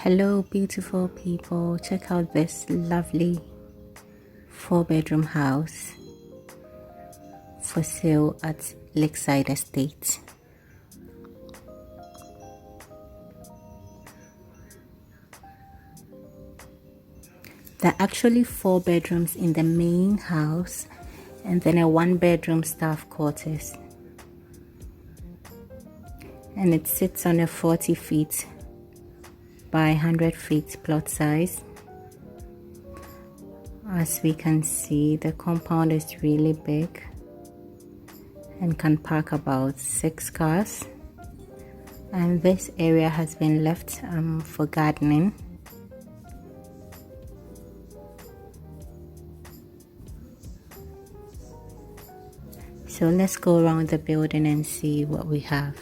Hello beautiful people, check out this lovely 4-bedroom house for sale at Lakeside Estate. There are actually 4 bedrooms in the main house and then a 1-bedroom staff quarters, and it sits on a 40 feet by 100 feet plot size. As we can see, the compound is really big and can park about 6 cars, and this area has been left for gardening. So let's go around the building and see what we have.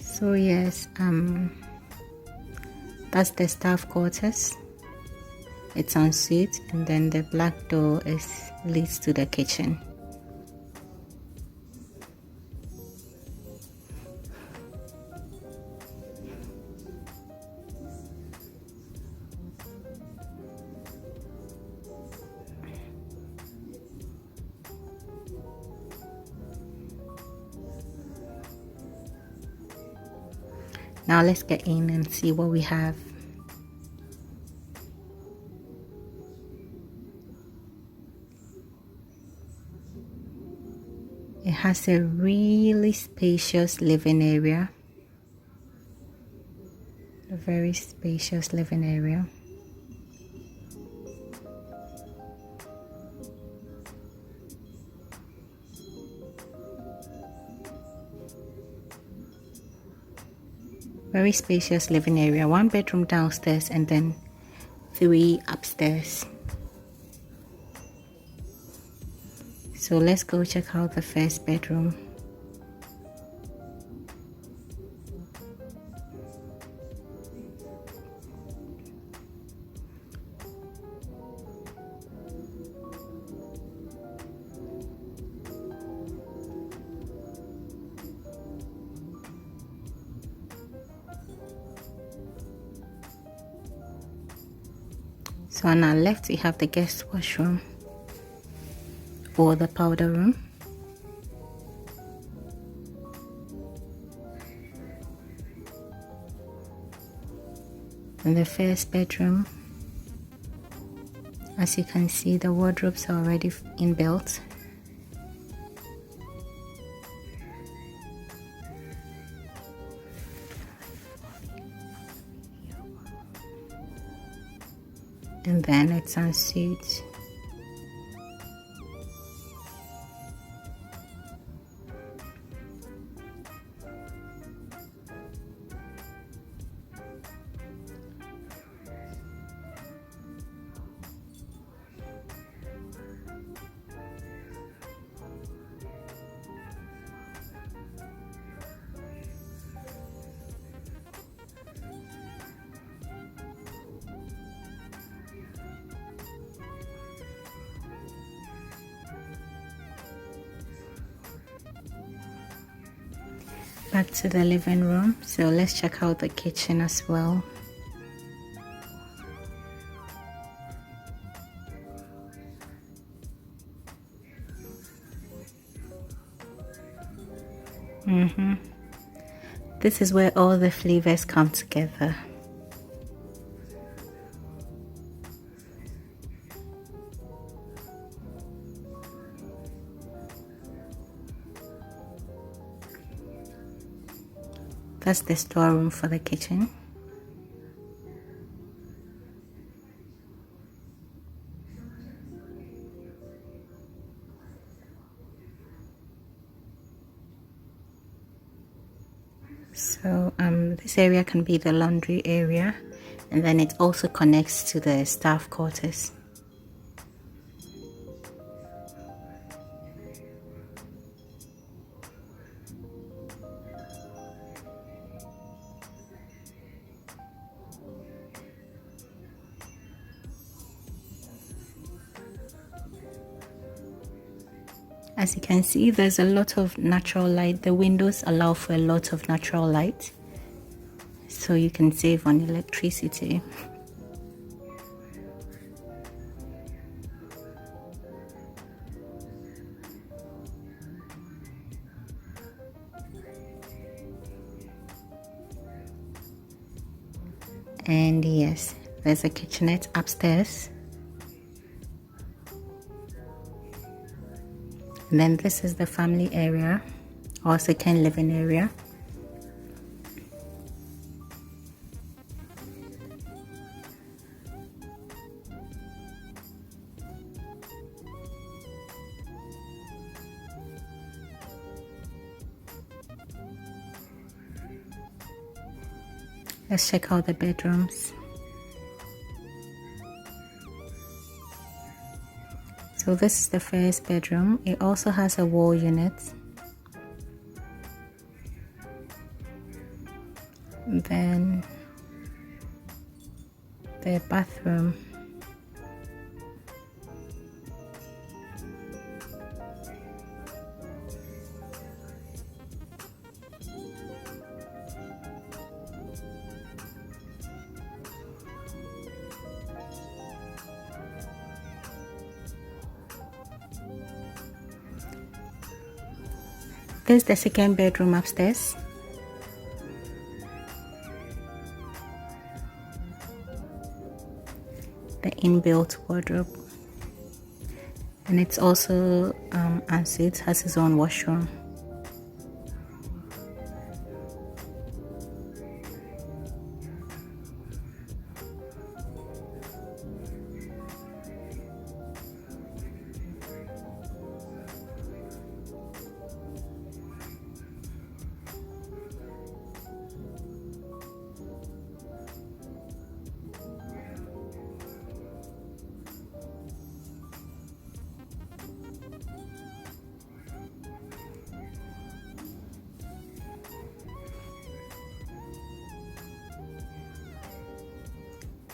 So yes, that's the staff quarters. It's en suite, and then the black door leads to the kitchen. Now let's get in and see what we have. It has a really spacious living area. A very spacious living area. Very spacious living area. 1 bedroom downstairs and then 3 upstairs. So let's go check out the first bedroom. So on our left we have the guest washroom or the powder room. In the first bedroom, as you can see, the wardrobes are already inbuilt. And then it's en suite. Back to the living room, so let's check out the kitchen as well. This is where all the flavors come together. That's the storeroom for the kitchen. So this area can be the laundry area, and then it also connects to the staff quarters. As you can see, there's a lot of natural light. The windows allow for a lot of natural light, so you can save on electricity. And yes, there's a kitchenette upstairs. And then this is the family area, or second living area. Let's check out the bedrooms. So this is the first bedroom. It also has a wall unit. And then the bathroom. This is the second bedroom upstairs. The inbuilt wardrobe. And it's also ensuite, has its own washroom.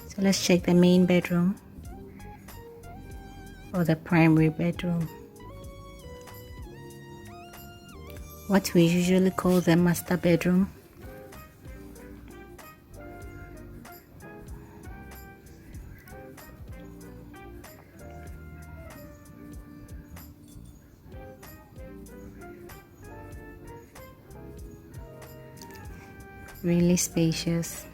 So let's check the main bedroom, or the primary bedroom. What we usually call the master bedroom. Really spacious.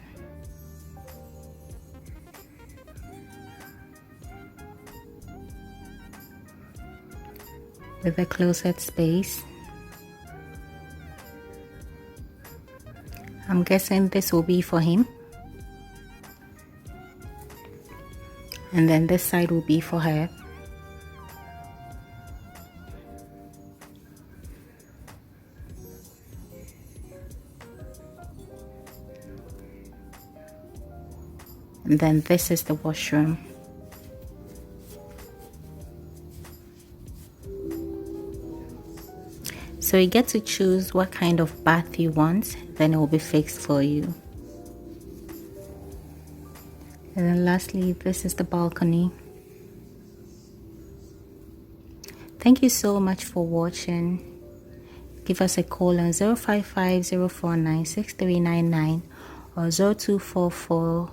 With a closet space. I'm guessing this will be for him. And then this side will be for her. And then this is the washroom. So you get to choose what kind of bath you want, then it will be fixed for you. And then lastly, this is the balcony. Thank you so much for watching. Give us a call on 055 049 6399 or 0244